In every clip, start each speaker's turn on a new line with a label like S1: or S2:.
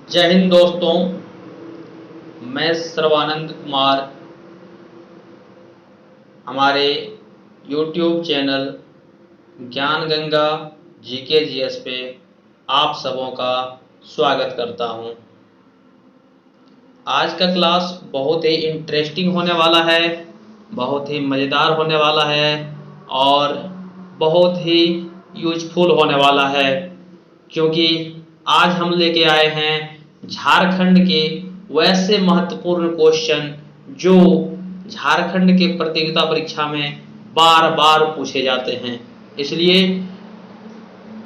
S1: जय हिंद दोस्तों, मैं सर्वानंद कुमार हमारे YouTube चैनल ज्ञान गंगा जीके जीएस पे आप सबों का स्वागत करता हूं। आज का क्लास बहुत ही इंटरेस्टिंग होने वाला है, बहुत ही मज़ेदार होने वाला है और बहुत ही यूजफुल होने वाला है, क्योंकि आज हम लेके आए हैं झारखंड के वैसे महत्वपूर्ण क्वेश्चन जो झारखंड के प्रतियोगिता परीक्षा में बार बार पूछे जाते हैं। इसलिए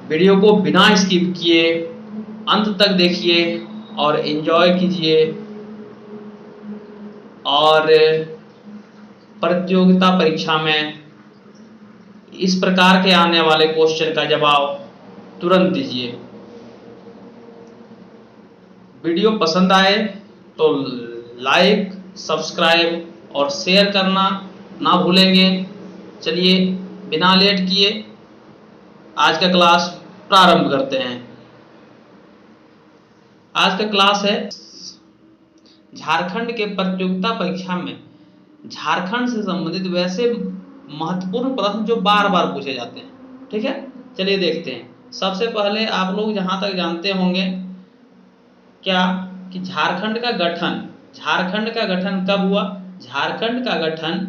S1: वीडियो को बिना स्किप किए अंत तक देखिए और एंजॉय कीजिए और प्रतियोगिता परीक्षा में इस प्रकार के आने वाले क्वेश्चन का जवाब तुरंत दीजिए। वीडियो पसंद आए तो लाइक, सब्सक्राइब और शेयर करना ना भूलेंगे। चलिए बिना लेट किए आज का क्लास प्रारंभ करते हैं। आज का क्लास है झारखंड के प्रतियोगिता परीक्षा में झारखंड से संबंधित वैसे महत्वपूर्ण प्रश्न जो बार बार पूछे जाते हैं। ठीक है, चलिए देखते हैं। सबसे पहले आप लोग जहां तक जानते होंगे क्या कि झारखंड का गठन कब हुआ? झारखंड का गठन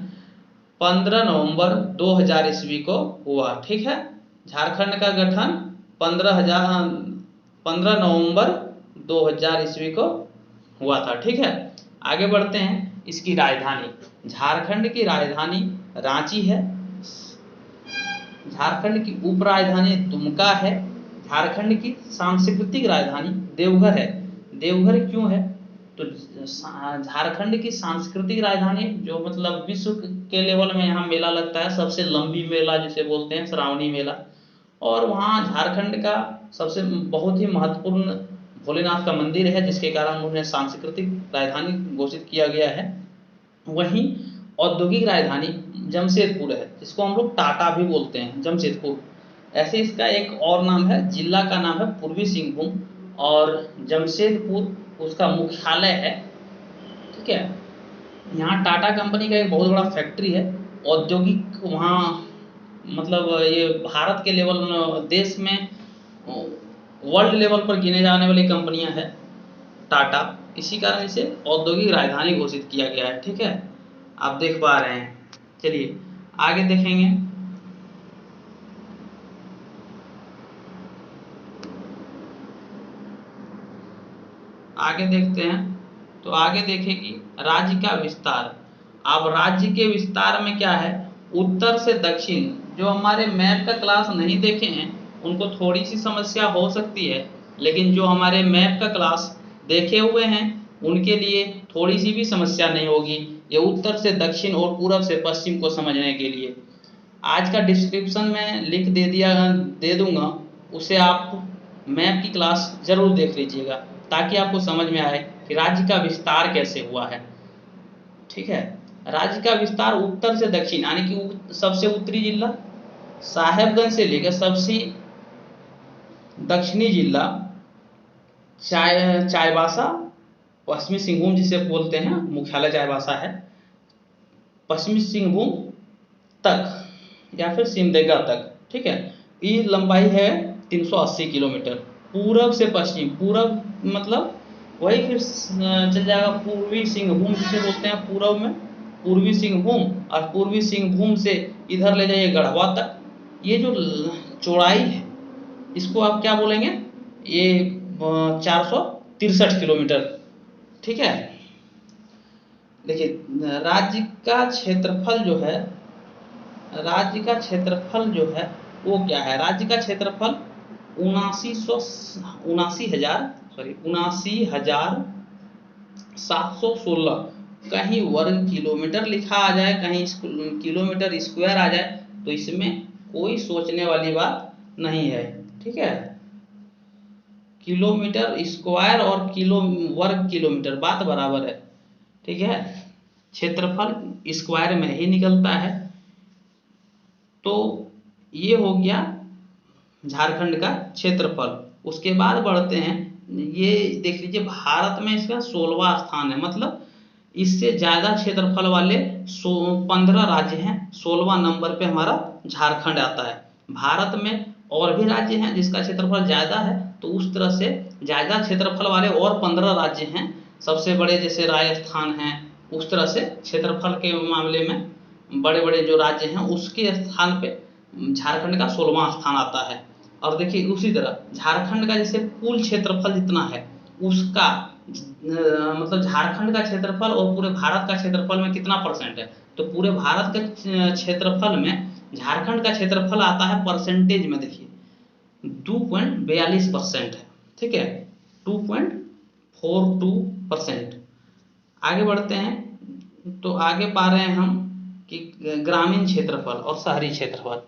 S1: 15 नवंबर 2000 ईस्वी को हुआ। ठीक है, झारखंड का गठन 15 नवंबर 2000 ईस्वी को हुआ था। ठीक है, आगे बढ़ते हैं। इसकी राजधानी, झारखंड की राजधानी रांची है। झारखंड की उप राजधानी दुमका है। झारखंड की सांस्कृतिक राजधानी देवघर है। देवघर क्यों है? तो झारखंड की सांस्कृतिक राजधानी जो मतलब विश्व के लेवल में यहाँ मेला लगता है, सबसे लंबी मेला जिसे बोलते हैं श्रावणी मेला, और वहाँ झारखंड का सबसे बहुत ही महत्वपूर्ण भोलेनाथ का मंदिर है, जिसके कारण उन्हें सांस्कृतिक राजधानी घोषित किया गया है। वहीं औद्योगिक राजधानी जमशेदपुर है, जिसको हम लोग टाटा भी बोलते हैं, जमशेदपुर। ऐसे इसका एक और नाम है, जिला का नाम है पूर्वी सिंहभूम, और जमशेदपुर उसका मुख्यालय है। ठीक है, यहाँ टाटा कंपनी का एक बहुत बड़ा फैक्ट्री है, औद्योगिक। वहाँ मतलब ये भारत के लेवल में, देश में, वर्ल्ड लेवल पर गिने जाने वाली कंपनियां हैं टाटा, इसी कारण इसे औद्योगिक राजधानी घोषित किया गया है। ठीक है, आप देख पा रहे हैं। चलिए आगे देखेंगे। आगे देखते हैं तो आगे देखें कि राज्य का विस्तार। अब राज्य के विस्तार में क्या है, उत्तर से दक्षिण। जो हमारे मैप का क्लास नहीं देखे हैं उनको थोड़ी सी समस्या हो सकती है, लेकिन जो हमारे मैप का क्लास देखे हुए हैं उनके लिए थोड़ी सी भी समस्या नहीं होगी। ये उत्तर से दक्षिण और पूरब से पश्चिम को समझने के लिए आज का डिस्क्रिप्शन में लिंक दे दूंगा, उसे आप मैप की क्लास जरूर देख लीजिएगा, ताकि आपको समझ में आए कि राज्य का विस्तार कैसे हुआ है। ठीक है, राज्य का विस्तार उत्तर से दक्षिण, यानी कि सबसे उत्तरी जिला साहेबगंज से लेकर सबसे दक्षिणी जिला चाईबासा, पश्चिमी सिंहभूम जिसे बोलते हैं, मुख्यालय चाईबासा है, पश्चिमी सिंहभूम तक या फिर सिमडेगा तक। ठीक है, ये लंबाई है 380 किलोमीटर। पूरब से पश्चिम, पूरब मतलब वही फिर चल जाएगा पूर्वी सिंहभूम जिसे बोलते हैं, पूरब में पूर्वी सिंहभूम, और पूर्वी सिंहभूम से इधर ले जाइए गढ़वा तक। ये जो चौड़ाई है इसको आप क्या बोलेंगे, ये 463 किलोमीटर। ठीक है, देखिए राज्य का क्षेत्रफल जो है, राज्य का क्षेत्रफल जो है वो क्या है, राज्य का क्षेत्रफल 79,716 कहीं वर्ग किलोमीटर लिखा आ जाए, कहीं किलोमीटर स्क्वायर आ जाए, तो इसमें कोई सोचने वाली बात नहीं है। ठीक है, किलोमीटर स्क्वायर और वर्ग किलोमीटर बात बराबर है। ठीक है, क्षेत्रफल स्क्वायर में ही निकलता है। तो ये हो गया झारखंड का क्षेत्रफल। उसके बाद बढ़ते हैं ये देख लीजिए भारत में इसका 16वां स्थान है, मतलब इससे ज्यादा क्षेत्रफल वाले 15 राज्य हैं, 16वां नंबर पे हमारा झारखंड आता है। भारत में और भी राज्य हैं जिसका क्षेत्रफल ज्यादा है, तो उस तरह से ज्यादा क्षेत्रफल वाले और 15 राज्य हैं, सबसे बड़े जैसे राजस्थान है, उस तरह से क्षेत्रफल के मामले में बड़े बड़े जो राज्य हैं उसके स्थान पे झारखंड का 16वां स्थान आता है। और देखिए उसी तरह झारखंड का जैसे कुल क्षेत्रफल जितना है उसका मतलब झारखंड का क्षेत्रफल और पूरे भारत का क्षेत्रफल में कितना परसेंट है, तो पूरे भारत के क्षेत्रफल में झारखंड का क्षेत्रफल आता है परसेंटेज में, देखिए 2.42% है, ठीक है, 2.42%। आगे बढ़ते हैं, तो आगे पा रहे हैं हम कि ग्रामीण क्षेत्रफल और शहरी क्षेत्रफल।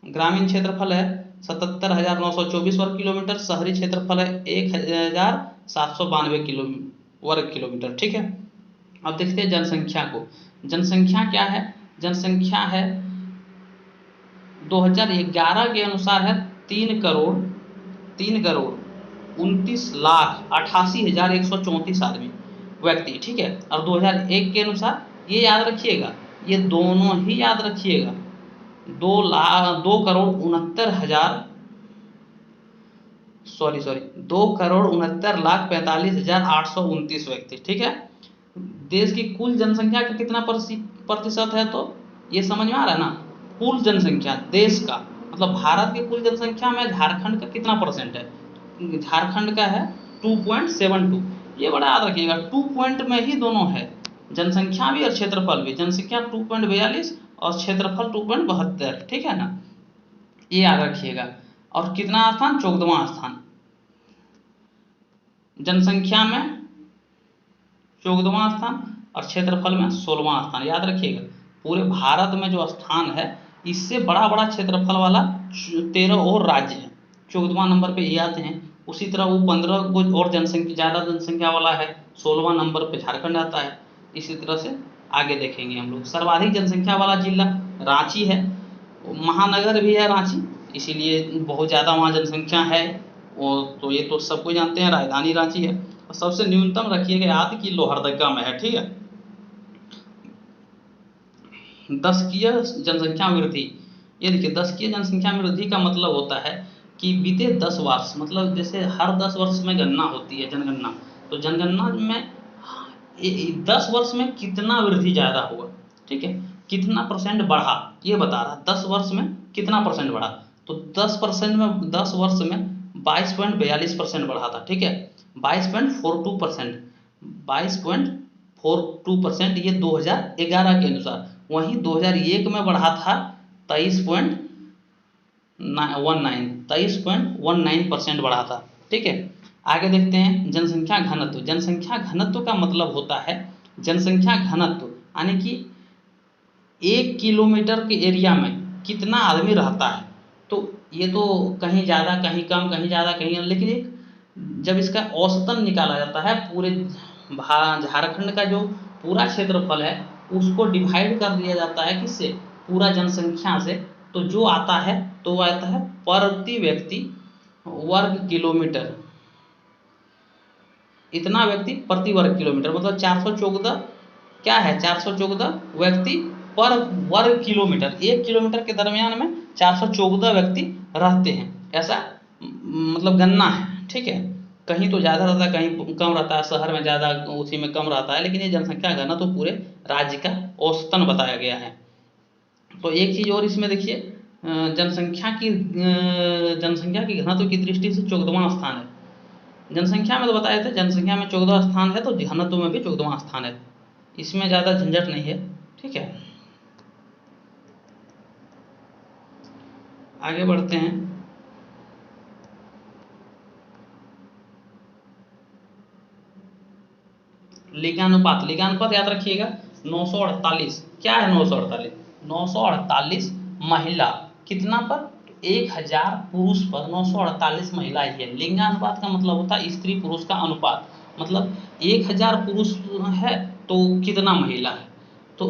S1: ग्रामीण क्षेत्रफल है 77,924 वर्ग किलोमीटर, शहरी क्षेत्रफल है 1,792 वर्ग किलोमीटर, ठीक है। अब देखते हैं जनसंख्या को। जनसंख्या क्या है, जनसंख्या है 2011 के अनुसार है 3,29,88,134 आदमी व्यक्ति, ठीक है। और 2001 के अनुसार ये याद रखिएगा, ये दोनों ही याद रखिएगा, 2,69,45,829 व्यक्ति, ठीक है। देश की कुल जनसंख्या का कितना प्रतिशत है, तो ये समझ में आ रहा है ना, कुल जनसंख्या देश का, मतलब भारत की कुल जनसंख्या में झारखंड का कितना परसेंट है, झारखंड का है 2.72। ये बड़ा याद रखिएगा, 2 पॉइंट में ही दोनों है, जनसंख्या भी और क्षेत्रफल भी। जनसंख्या 2.42 और क्षेत्रफल 2.72, ठीक है ना, ये याद रखिएगा। और कितना स्थान, 14वां स्थान, जनसंख्या में 14वां स्थान और क्षेत्रफल में 16वां स्थान, याद रखिएगा। पूरे भारत में जो स्थान है इससे बड़ा बड़ा क्षेत्रफल वाला 13 और राज्य है, 14वां नंबर पे ये आते हैं। उसी तरह वो 15 और जनसंख्या ज़्यादा जनसंख्या वाला है, 16वां नंबर पे झारखंड आता है। इसी तरह से आगे देखेंगे हम लोग। सर्वाधिक जनसंख्या वाला जिला रांची है, महानगर भी है रांची, इसीलिए बहुत ज़्यादा वहाँ जनसंख्या है, वो तो ये तो सबको जानते हैं, राजधानी रांची है। और सबसे न्यूनतम रखिएगा याद कि लोहरदगा में है, ठीक है। दशकीय जनसंख्या वृद्धि, ये देखिए दशकीय जनसंख्या में वृद्धि का मतलब होता है कि बीते 10 वर्ष, मतलब जैसे हर 10 वर्ष में गणना होती है, जनगणना, तो जनगणना में 10 वर्ष में कितना वृद्धि ज़्यादा हुआ, ठीक है, कितना परसेंट बढ़ा, ये बता रहा 10 वर्ष में कितना परसेंट बढ़ा। तो 10% में 10 वर्ष में 22.42% बढ़ा था, ठीक है, 22.42%, 22.42%, ये 2011 के अनुसार। वहीं 2001 में बढ़ा था 23.19% बढ़ा था, ठीक है। आगे देखते हैं जनसंख्या घनत्व। जनसंख्या घनत्व का मतलब होता है, जनसंख्या घनत्व यानी कि 1 किलोमीटर के एरिया में कितना आदमी रहता है। तो ये तो कहीं ज़्यादा कहीं कम, कहीं ज़्यादा कहीं, लेकिन एक जब इसका औसतन निकाला जाता है, पूरे झारखंड का जो पूरा क्षेत्रफल है उसको डिवाइड कर दिया जाता है किससे, पूरा जनसंख्या से, तो जो आता है तो वो आता है प्रति व्यक्ति वर्ग किलोमीटर, इतना व्यक्ति प्रति वर्ग किलोमीटर, मतलब 414 क्या है, 414 व्यक्ति पर वर्ग किलोमीटर। 1 किलोमीटर के दरमियान में 414 व्यक्ति रहते हैं, ऐसा मतलब गणना है, ठीक है। कहीं तो ज़्यादा रहता है, कहीं कम रहता है, शहर में ज़्यादा उसी में कम रहता है, लेकिन ये जनसंख्या घनत्व तो पूरे राज्य का औसतन बताया गया है। तो एक चीज़ और इसमें देखिए, जनसंख्या की घनत्व की दृष्टि से 14वां स्थान है। जनसंख्या में तो बताए थे, जनसंख्या में 14वां स्थान है, तो घनत्व में भी 14वां स्थान है, इसमें ज़्यादा झंझट नहीं है, ठीक है। आगे बढ़ते हैं। लिंगानुपात, लिंगानुपात याद रखिएगा 948, क्या है 948, 948 महिला कितना पर 1000 पुरुष पर 948 महिला ही है। लिंगानुपात का मतलब होता है स्त्री पुरुष का अनुपात, मतलब 1000 पुरुष है तो कितना महिला है, तो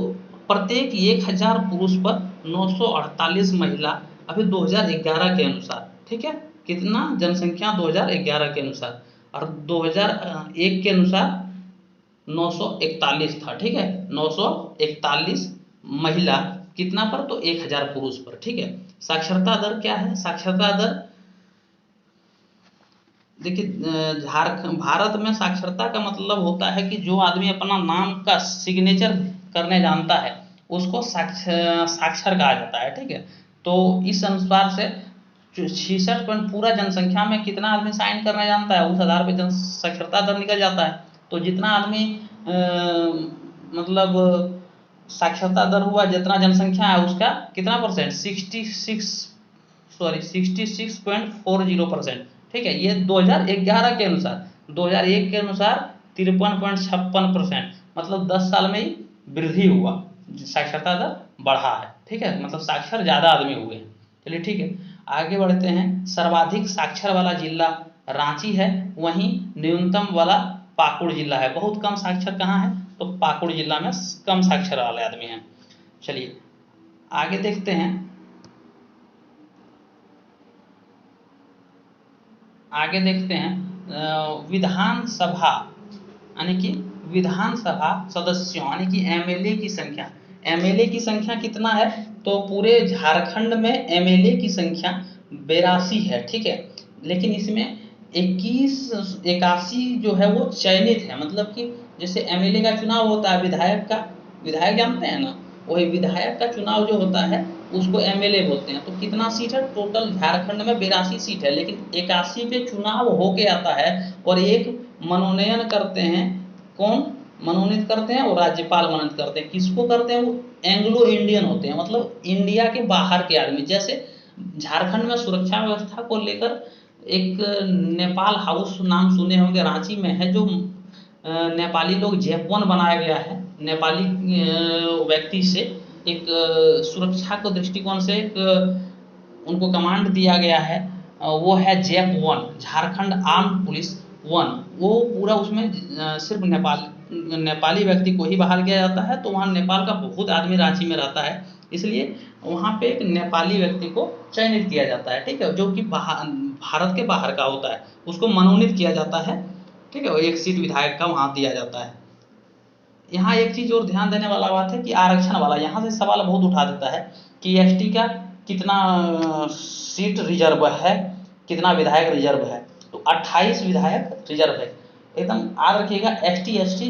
S1: प्रत्येक 1000 पुरुष पर 948 महिला, अभी 2011 के अनुसार, ठीक है, कितना जनसंख्या 2011 के अनुसार, और 2001 के अनुसार 941 था, ठीक है, 941 महिला कितना पर, तो 1000 पुरुष पर, ठीक है। साक्षरता दर क्या है, साक्षरता दर देखिए, झारखंड भारत में साक्षरता का मतलब होता है कि जो आदमी अपना नाम का सिग्नेचर करने जानता है उसको साक्षर कहा जाता है, ठीक है। तो इस अनुसार से 66 पूरा जनसंख्या में कितना आदमी साइन करने जानता है, उस आधार पर जन साक्षरता दर निकल जाता है। तो जितना आदमी मतलब साक्षरता दर हुआ, जितना जनसंख्या है उसका कितना परसेंट, 66.40%, ठीक है। ये 2011 के अनुसार, 2001 के अनुसार 53.56%, मतलब 10 साल में ही वृद्धि हुआ, साक्षरता दर बढ़ा है, ठीक है, मतलब साक्षर ज़्यादा आदमी हुए हैं। चलिए ठीक है, आगे बढ़ते हैं। सर्वाधिक साक्षर वाला जिला रांची है, वहीं न्यूनतम वाला पाकुड़ जिला है। बहुत कम साक्षर कहाँ है, तो पाकुड़ जिला में कम साक्षर वाले आदमी हैं। चलिए आगे देखते हैं, आगे देखते हैं विधानसभा यानी कि विधानसभा सदस्यों यानी कि एमएलए की संख्या। एमएलए की संख्या कितना है, तो पूरे झारखंड में एमएलए की संख्या 82 है, ठीक है। लेकिन इसमें 81 जो है वो चयनित है, मतलब कि जैसे एमएलए का चुनाव होता है, विधायक का, विधायक जानते हैं ना, वही विधायक का चुनाव जो होता है उसको एमएलए बोलते हैं। तो कितना सीट है, टोटल झारखंड में 82 सीट है, लेकिन 81 पे चुनाव होके आता है और एक मनोनयन करते हैं। कौन मनोनीत करते हैं, और राज्यपाल मनोनीत करते हैं। किसको करते हैं, वो एंग्लो इंडियन होते हैं, मतलब इंडिया के बाहर के आदमी। जैसे झारखंड में सुरक्षा व्यवस्था को लेकर एक नेपाल हाउस नाम सुने होंगे, रांची में है, जो नेपाली लोग जेप-1 बनाया गया है, नेपाली व्यक्ति से एक सुरक्षा के दृष्टिकोण से एक उनको कमांड दिया गया है, वो है जेप-1, झारखंड आर्म पुलिस 1। वो पूरा उसमें सिर्फ नेपाली व्यक्ति को ही बहाल किया जाता है। तो वहाँ नेपाल का बहुत आदमी रांची में रहता है, इसलिए वहाँ पे एक नेपाली व्यक्ति को चयनित किया जाता है, ठीक है, जो कि भारत के बाहर का होता है, उसको मनोनीत किया जाता है, ठीक है। एक सीट विधायक का वहाँ दिया जाता है। यहाँ एक चीज़ और ध्यान देने वाला बात है कि आरक्षण वाला, यहाँ से सवाल बहुत उठा देता है कि एसटी का कितना सीट रिजर्व है, कितना विधायक रिजर्व है। तो 28 विधायक रिजर्व है, एकदम याद रखिएगा। एसटी एससी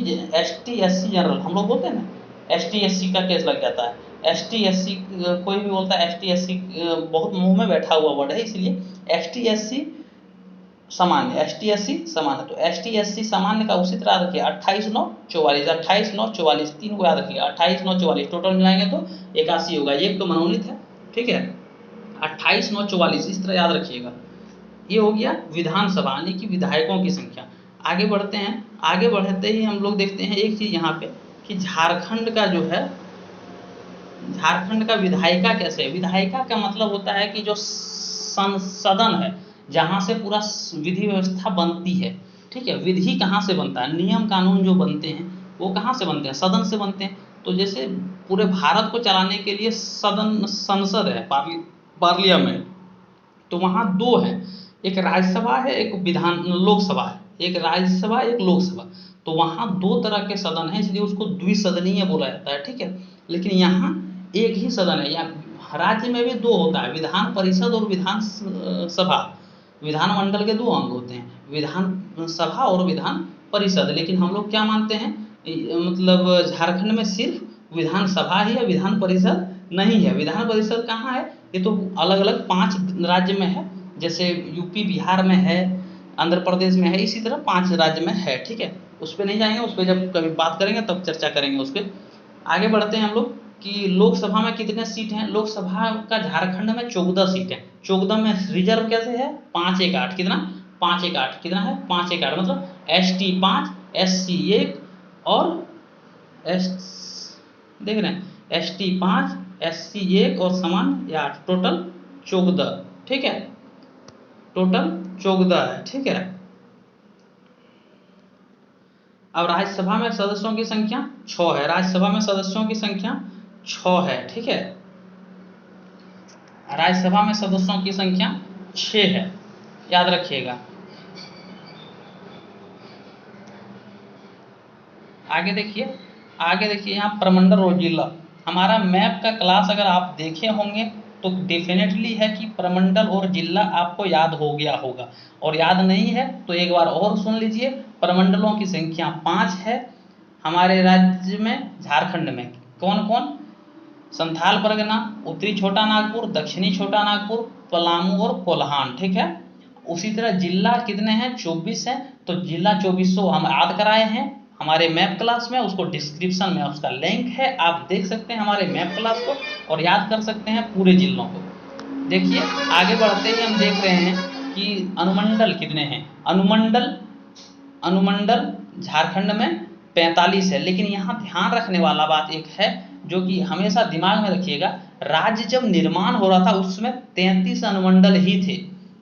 S1: जनरल हम लोग बोलते हैं ना, एसटी एससी का केस लग जाता है। एसटी एससी कोई भी बोलता है, एसटी एससी बहुत मुंह में बैठा हुआ वर्ड है, इसलिए एसटी एससी सामान्य, एसटी एससी सामान्य। तो एसटी एससी सामान्य का उसी तरह रखिए 28/9/44, 28/9/44, 3 को याद रखिए, 28/9/44 टोटल मिलाएंगे तो 81 होगा। एक तो मनोनीत है, ठीक है, 28/9/44 इस तरह याद रखिएगा। ये हो गया विधानसभा यानी कि विधायकों की संख्या। आगे बढ़ते हैं, आगे बढ़ते ही हम लोग देखते हैं एक चीज़ यहाँ पे कि झारखंड का जो है, झारखंड का विधायिका कैसे है। विधायिका का मतलब होता है कि जो संसदन है, जहाँ से पूरा विधि व्यवस्था बनती है, ठीक है। विधि कहाँ से बनता है, नियम कानून जो बनते हैं वो कहाँ से बनते हैं, सदन से बनते हैं। तो जैसे पूरे भारत को चलाने के लिए सदन, संसद है, पार्लियामेंट, तो वहाँ 2 हैं, एक राज्यसभा है, एक लोकसभा है, एक राज्यसभा एक लोकसभा। तो वहाँ 2 तरह के सदन हैं, इसलिए उसको द्विसदनीय बोला जाता है, ठीक है। लेकिन यहाँ एक ही सदन है, या राज्य में भी 2 होता है, विधान परिषद और विधान सभा। विधानमंडल के 2 अंग होते हैं, विधान सभा और विधान परिषद। लेकिन हम लोग क्या मानते हैं, मतलब झारखंड में सिर्फ विधानसभा ही है, विधान परिषद नहीं है। विधान परिषद कहाँ है, ये तो अलग अलग 5 राज्य में है, जैसे यूपी बिहार में है, आंध्र प्रदेश में है, इसी तरह 5 राज्य में है, ठीक है। उस पर नहीं जाएंगे, उस पर जब कभी बात करेंगे तब चर्चा करेंगे उस पर। आगे बढ़ते हैं हम लोग कि लोकसभा में कितने सीट हैं। लोकसभा का झारखंड में 14 सीट है। 14 में रिजर्व कैसे है, 5-1-8, कितना 5-1-8, कितना है 5-1-8, मतलब एसटी 5, एससी 1 और देख रहे हैं, एसटी 5, एससी 1 और सामान्य 8, टोटल 14, ठीक है, टोटल 14 है, ठीक है। अब राज्यसभा में सदस्यों की संख्या 6 है, राज्यसभा में सदस्यों की संख्या 6 है, ठीक है। राज्यसभा में सदस्यों की संख्या 6 है। याद रखिएगा। आगे देखिए, यहाँ प्रमंडल और जिला। हमारा मैप का क्लास अगर आप देखे होंगे तो डेफिनेटली है कि प्रमंडल और जिला आपको याद हो गया होगा, और याद नहीं है तो एक बार और सुन लीजिए। प्रमंडलों की संख्या 5 है हमारे राज्य में, झारखंड में। कौन कौन? संथाल परगना, उत्तरी छोटा नागपुर, दक्षिणी छोटा नागपुर, पलामू और कोल्हान, ठीक है। उसी तरह जिला कितने हैं? 24 हैं। तो जिला 2400 हम याद कराए हैं हमारे मैप क्लास में, उसको डिस्क्रिप्शन में उसका लिंक है, आप देख सकते हैं हमारे मैप क्लास को और याद कर सकते हैं पूरे जिलों को। देखिए आगे बढ़ते ही हम देख रहे हैं कि अनुमंडल कितने हैं। अनुमंडल झारखंड में 45 है, लेकिन यहाँ ध्यान रखने वाला बात एक है जो कि हमेशा दिमाग में रखिएगा। राज्य जब निर्माण हो रहा था उसमें 33 अनुमंडल ही थे।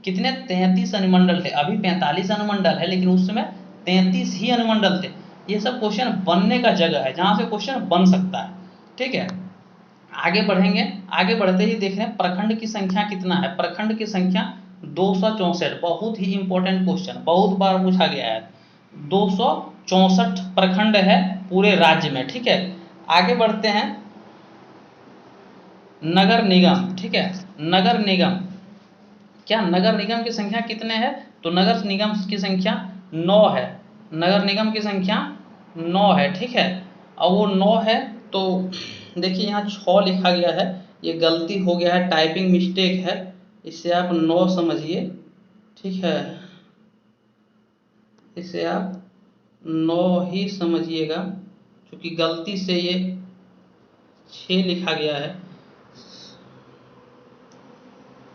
S1: कितने? 33 अनुमंडल थे। अभी 45 अनुमंडल है, लेकिन उस समय 33 ही अनुमंडल थे। ये सब क्वेश्चन बनने का जगह है जहाँ से क्वेश्चन बन सकता है, ठीक है। आगे बढ़ेंगे, आगे बढ़ते ही देख रहे हैं प्रखंड की संख्या कितना है। प्रखंड की संख्या 264। बहुत ही इंपॉर्टेंट क्वेश्चन, बहुत बार पूछा गया है। 264 प्रखंड है पूरे राज्य में, ठीक है। आगे बढ़ते हैं, नगर निगम, ठीक है। नगर निगम, क्या नगर निगम की संख्या कितने हैं? तो नगर निगम की संख्या 9 है। नगर निगम की संख्या 9 है, ठीक है। अब वो 9 है तो देखिए यहाँ 6 लिखा गया है, ये गलती हो गया है, टाइपिंग मिस्टेक है, इसे आप 9 समझिए, ठीक है। इसे आप 9 ही समझिएगा क्योंकि गलती से ये 6 लिखा गया है,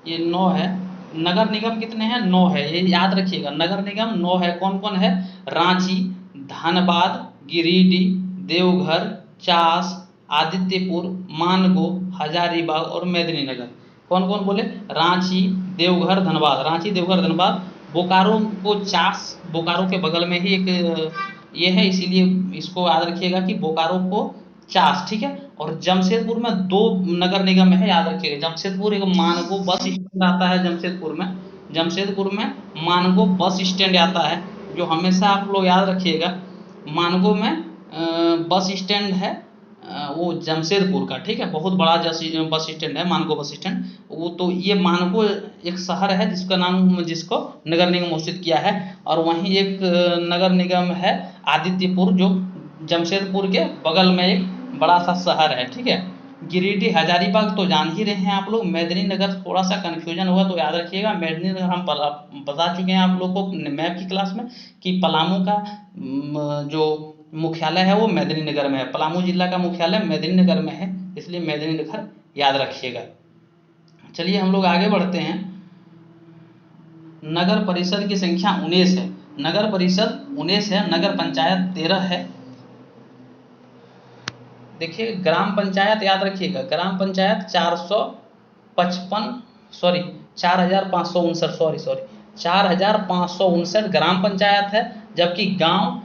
S1: ये 9 है। नगर निगम कितने हैं? 9 है, ये याद रखिएगा। नगर निगम 9 है। कौन कौन है? रांची, धनबाद, गिरिडीह, देवघर, चास, आदित्यपुर, मानगो, हजारीबाग और मेदिनीनगर। कौन कौन बोले? रांची, देवघर, धनबाद। रांची, देवघर, धनबाद। बोकारो को चास, बोकारो के बगल में ही एक ये है, इसीलिए इसको याद रखिएगा कि बोकारो को चास, ठीक है। और जमशेदपुर में 2 नगर निगम है, याद रखिएगा। जमशेदपुर एक मानगो बस स्टैंड आता है जमशेदपुर में मानगो बस स्टैंड आता है, जो हमेशा आप लोग याद रखिएगा। मानगो में बस स्टैंड है, वो जमशेदपुर का, ठीक है। बहुत बड़ा बस स्टैंड है मानगो बस स्टैंड। वो तो ये मानगो एक शहर है जिसको नगर निगम घोषित किया है, और वहीं एक नगर निगम है आदित्यपुर, जो जमशेदपुर के बगल में एक बड़ा सा शहर है, ठीक है। गिरिडीह, हजारीबाग तो जान ही रहे हैं आप लोग। मेदिनीनगर थोड़ा सा कन्फ्यूजन होगा तो याद रखिएगा, मेदिनीनगर हम बता चुके हैं आप लोग को मैप की क्लास में कि पलामू का जो मुख्यालय है वो मेदिनीनगर में है। पलामू जिला का मुख्यालय मेदिनीनगर में है, इसलिए मेदिनीनगर याद रखिएगा। चलिए हम लोग आगे बढ़ते हैं। नगर परिषद की संख्या 19 है। नगर परिषद 19 है, नगर पंचायत 13 है। देखिए ग्राम पंचायत याद रखिएगा, ग्राम पंचायत 4559 ग्राम पंचायत है, जबकि गांव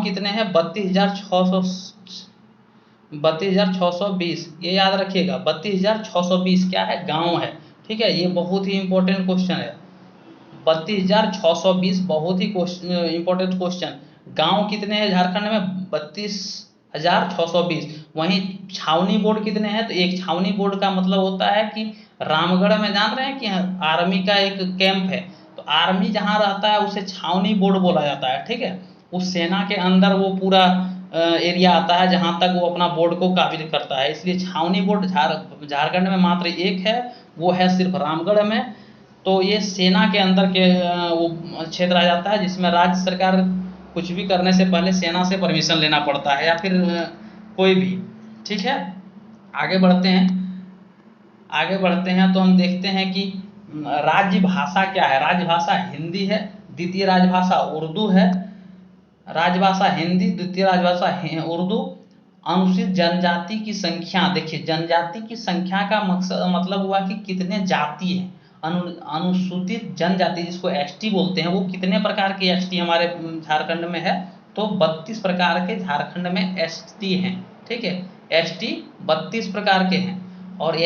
S1: कितने हैं? 32,620। ये याद रखिएगा, 32,620 क्या है? गांव है, ठीक है। ये बहुत ही इंपॉर्टेंट क्वेश्चन है, 32,620 बहुत ही इंपॉर्टेंट क्वेश्चन। गांव कितने हैं झारखंड में? 32,620। वहीं छावनी बोर्ड कितने हैं? तो एक छावनी बोर्ड का मतलब होता है कि रामगढ़ में जान रहे हैं कि आर्मी का एक कैंप है, तो आर्मी जहाँ रहता है उसे छावनी बोर्ड बोला जाता है, ठीक है। उस सेना के अंदर वो पूरा एरिया आता है जहाँ तक वो अपना बोर्ड को काबिज करता है, इसलिए छावनी बोर्ड झारखंड में मात्र एक है, वो है सिर्फ रामगढ़ में। तो ये सेना के अंदर के वो क्षेत्र आ जाता है, जिसमें राज्य सरकार कुछ भी करने से पहले सेना से परमिशन लेना पड़ता है, या फिर कोई भी, ठीक है। आगे बढ़ते हैं तो हम देखते हैं कि राज्य भाषा क्या है। राज्य भाषा हिंदी है, द्वितीय राजभाषा उर्दू है। राजभाषा हिंदी, द्वितीय राजभाषा उर्दू। अनुसूचित जनजाति की संख्या, देखिए जनजाति की संख्या का मतलब हुआ कि कितने जाति हैं। अनुसूचित जनजाति जिसको एसटी बोलते हैं, वो कितने प्रकार के एसटी हमारे झारखंड में है? तो 32 प्रकार के झारखंड में एसटी हैं, ठीक है। एसटी 32 प्रकार के हैं। और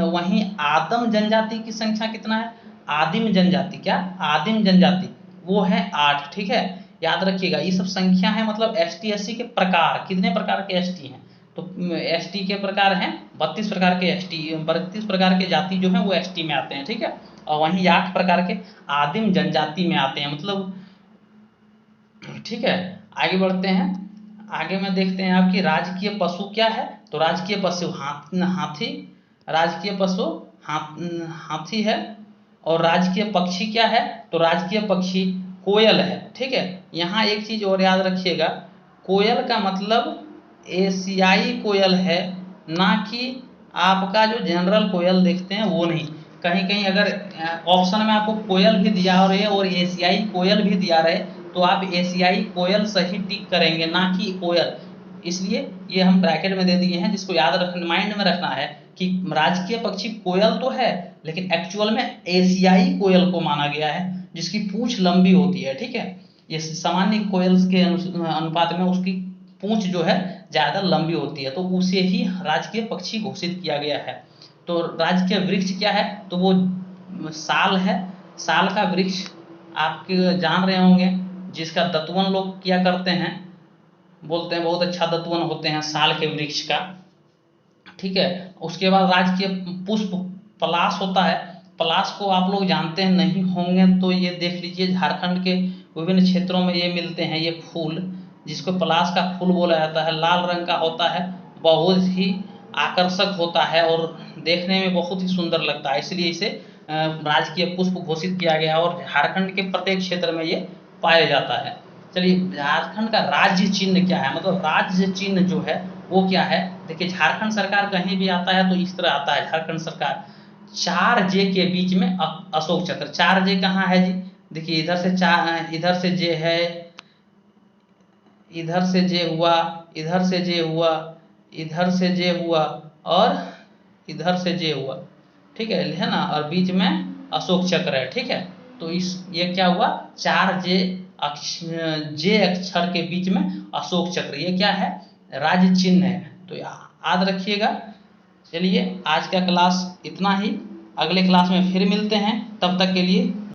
S1: वहीं आदिम जनजाति की संख्या कितना है? आदिम जनजाति, क्या आदिम जनजाति, वो है 8, ठीक है। याद रखिएगा ये सब संख्या है, मतलब एसटी एससी के प्रकार, कितने प्रकार के एसटी हैं, तो एसटी के प्रकार हैं 32 प्रकार के एसटी, 32 प्रकार के जाति जो है वो एसटी में आते हैं, ठीक है। और वहीं 8 प्रकार के आदिम जनजाति में आते हैं, मतलब ठीक है। आगे बढ़ते हैं, आगे में देखते हैं आपकी राजकीय पशु क्या है, तो राजकीय पशु हाथी, राजकीय पशु हाथी है। और राजकीय पक्षी क्या है, तो राजकीय पक्षी कोयल है, ठीक है। यहाँ एक चीज और याद रखिएगा, कोयल का मतलब एशियाई कोयल है, ना कि आपका जो जनरल कोयल देखते हैं वो नहीं। कहीं कहीं अगर ऑप्शन में आपको कोयल भी दिया रहे और एशियाई कोयल भी दिया रहे, तो आप एशियाई कोयल सही टिक करेंगे, ना कि कोयल। इसलिए ये हम ब्रैकेट में दे दिए हैं, जिसको याद रखना, माइंड में रखना है कि राजकीय पक्षी कोयल तो है, लेकिन एक्चुअल में एशियाई कोयल को माना गया है, जिसकी पूंछ लंबी होती है, ठीक है। ये सामान्य कोयल के अनुपात में उसकी पूंछ जो है ज़्यादा लंबी होती है, तो उसे ही राजकीय पक्षी घोषित किया गया है। तो राजकीय वृक्ष क्या है, तो वो साल है। साल का वृक्ष आपके जान रहे होंगे, जिसका दतवन लोग किया करते हैं, बोलते हैं बहुत अच्छा दतवन होते हैं साल के वृक्ष का, ठीक है। उसके बाद राजकीय पुष्प पलाश होता है। पलाश को आप लोग जानते हैं नहीं होंगे तो ये देख लीजिए, झारखंड के विभिन्न क्षेत्रों में ये मिलते हैं, ये फूल जिसको पलाश का फूल बोला जाता है, लाल रंग का होता है, बहुत ही आकर्षक होता है और देखने में बहुत ही सुंदर लगता है, इसलिए इसे राजकीय पुष्प घोषित किया गया और झारखंड के प्रत्येक क्षेत्र में ये पाया जाता है। चलिए, झारखंड का राज्य चिन्ह क्या है, मतलब राज्य चिन्ह जो है वो क्या है। देखिए, झारखंड सरकार कहीं भी आता है तो इस तरह आता है, झारखंड सरकार 4J के बीच में अशोक चक्र। 4J कहाँ है जी, देखिए इधर से इधर से J है, इधर से J हुआ, इधर से J हुआ, इधर से J हुआ और इधर से J हुआ, ठीक है ना, और बीच में अशोक चक्र है, ठीक है। तो ये क्या हुआ, 4J J अक्षर के बीच में अशोक चक्र, ये क्या है, राज्य चिन्ह है, तो याद रखिएगा। चलिए, आज का क्लास इतना ही, अगले क्लास में फिर मिलते हैं, तब तक के लिए